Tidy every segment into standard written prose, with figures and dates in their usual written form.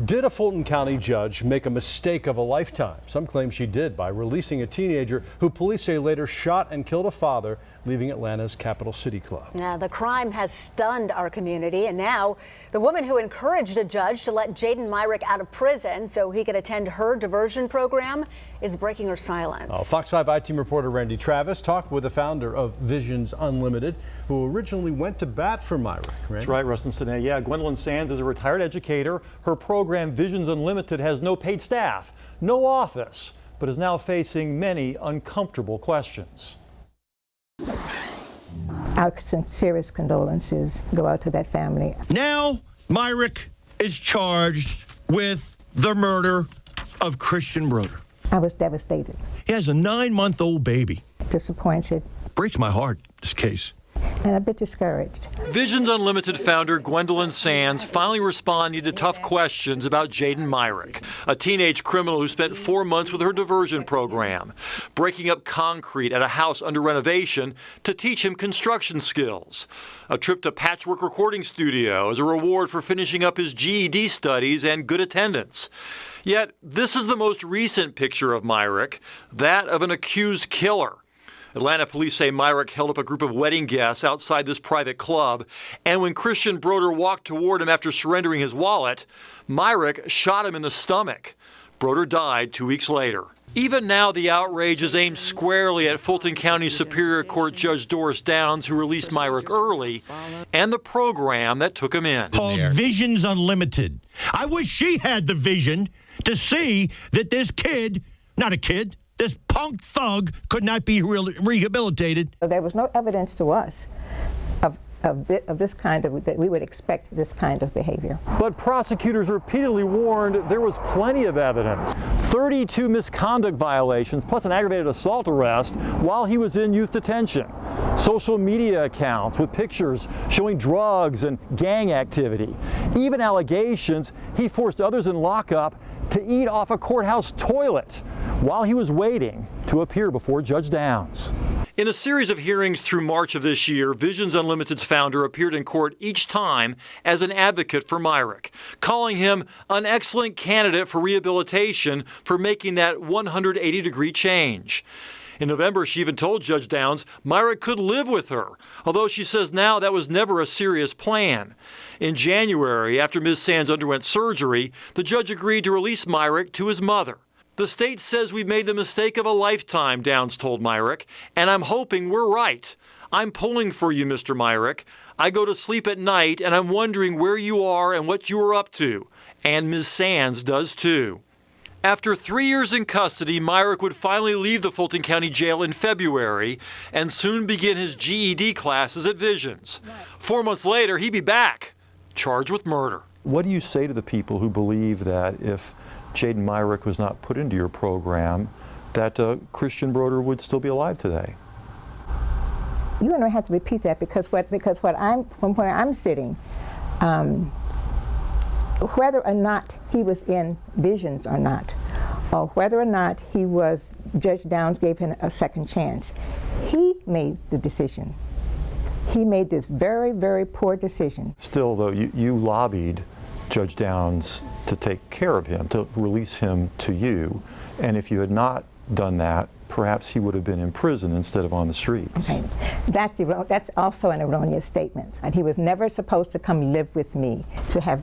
Did a Fulton County judge make a mistake of a lifetime? Some claim she did by releasing a teenager who police say later shot and killed a father, leaving Atlanta's Capital City Club. Now, the crime has stunned our community, and now the woman who encouraged a judge to let Jayden Myrick out of prison so he could attend her diversion program is breaking her silence. Fox 5 I-Team reporter Randy Travis talked with the founder of Visions Unlimited, who originally went to bat for Myrick. That's right, Rustin Sinet. Yeah, Gwendolyn Sands is a retired educator. Her program, Visions Unlimited, has no paid staff, no office, but is now facing many uncomfortable questions. Our sincerest condolences go out to that family. Now, Myrick is charged with the murder of Christian Broder. I was devastated, He has a 9-month-old baby. disappointed, Breaks my heart, this case. and a bit discouraged. Visions Unlimited founder Gwendolyn Sands finally responded to tough questions about Jayden Myrick, a teenage criminal who spent 4 months with her diversion program, breaking up concrete at a house under renovation to teach him construction skills, a trip to Patchwork Recording Studio as a reward for finishing up his GED studies and good attendance. Yet, this is the most recent picture of Myrick, that of an accused killer. Atlanta police say Myrick held up a group of wedding guests outside this private club, and when Christian Broder walked toward him after surrendering his wallet, Myrick shot him in the stomach. Broder died 2 weeks later. Even now, the outrage is aimed squarely at Fulton County Superior Court Judge Doris Downs, who released Myrick early, and the program that took him in. Called Visions Unlimited. I wish she had the vision to see that this kid, not a kid, this punk thug could not be rehabilitated. There was no evidence to us of this kind of, that we would expect this kind of behavior. But prosecutors repeatedly warned there was plenty of evidence. 32 misconduct violations, plus an aggravated assault arrest while he was in youth detention. Social media accounts with pictures showing drugs and gang activity. Even allegations he forced others in lockup to eat off a courthouse toilet while he was waiting to appear before Judge Downs. In a series of hearings through March of this year, Visions Unlimited's founder appeared in court each time as an advocate for Myrick, calling him an excellent candidate for rehabilitation for making that 180-degree change. In November, she even told Judge Downs Myrick could live with her, although she says now that was never a serious plan. In January, after Ms. Sands underwent surgery, the judge agreed to release Myrick to his mother. The state says we've made the mistake of a lifetime, Downs told Myrick, and I'm hoping we're right. I'm pulling for you, Mr. Myrick. I go to sleep at night and I'm wondering where you are and what you are up to. And Ms. Sands does too. After 3 years in custody, Myrick would finally leave the Fulton County Jail in February and soon begin his GED classes at Visions. 4 months later, he'd be back, charged with murder. What do you say to the people who believe that if Jayden Myrick was not put into your program, that Christian Broder would still be alive today? You're going to have to repeat that because from where I'm sitting, whether or not he was in Visions or not, or whether or not Judge Downs gave him a second chance, he made the decision. He made this very, very poor decision. Still, though, you lobbied Judge Downs to take care of him, to release him to you, and if you had not done that, perhaps he would have been in prison instead of on the streets. Okay. That's also an erroneous statement. And he was never supposed to come live with me. To have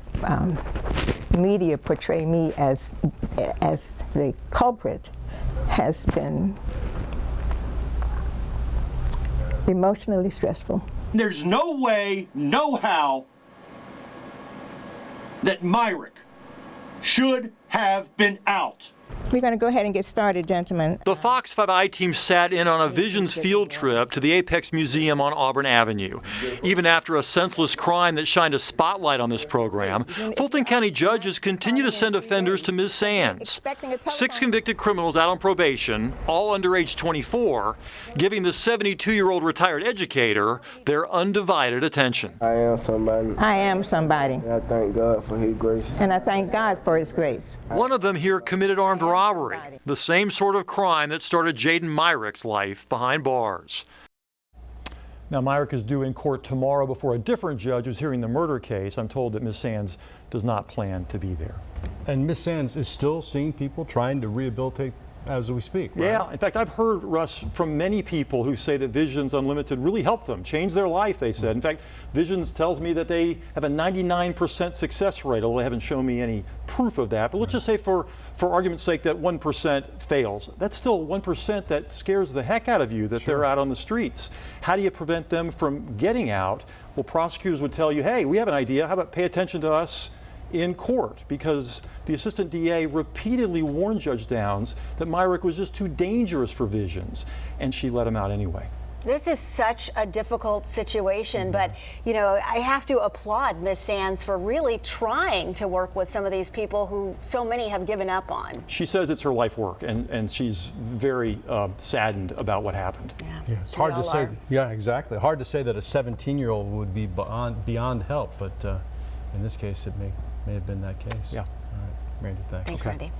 media portray me as the culprit has been emotionally stressful. There's no way, no how, that Myrick should have been out. We're going to go ahead and get started, gentlemen. The Fox 5 I-Team sat in on a Visions field trip to the Apex Museum on Auburn Avenue. Even after a senseless crime that shined a spotlight on this program, Fulton County judges continue to send offenders to Ms. Sands. 6 convicted criminals out on probation, all under age 24, giving the 72-year-old retired educator their undivided attention. I am somebody. I am somebody. And I thank God for His grace. And I thank God for His grace. One of them here committed armed robbery, the same sort of crime that started Jayden Myrick's life behind bars. Now, Myrick is due in court tomorrow before a different judge who's hearing the murder case. I'm told that Ms. Sands does not plan to be there. And Ms. Sands is still seeing people trying to rehabilitate as we speak, right? Yeah, in fact, I've heard, Russ, from many people who say that Visions Unlimited really helped them, changed their life, they said. In fact, Visions tells me that they have a 99% success rate, although they haven't shown me any proof of that. But let's just say for argument's sake that 1% fails. That's still 1% that scares the heck out of you, that they're out on the streets. How do you prevent them from getting out? Well, prosecutors would tell you, hey, we have an idea. How about pay attention to us in court? Because the assistant DA repeatedly warned Judge Downs that Myrick was just too dangerous for Visions, and she let him out anyway. This is such a difficult situation, but you know, I have to applaud Ms. Sands for really trying to work with some of these people who so many have given up on. She says it's her life work, and she's very saddened about what happened. Yeah, it's hard to say. Yeah, exactly. Hard to say that a 17-year-old would be beyond help, but in this case, it may have been that case. Yeah. All right, Randy, thanks. Thanks, Randy.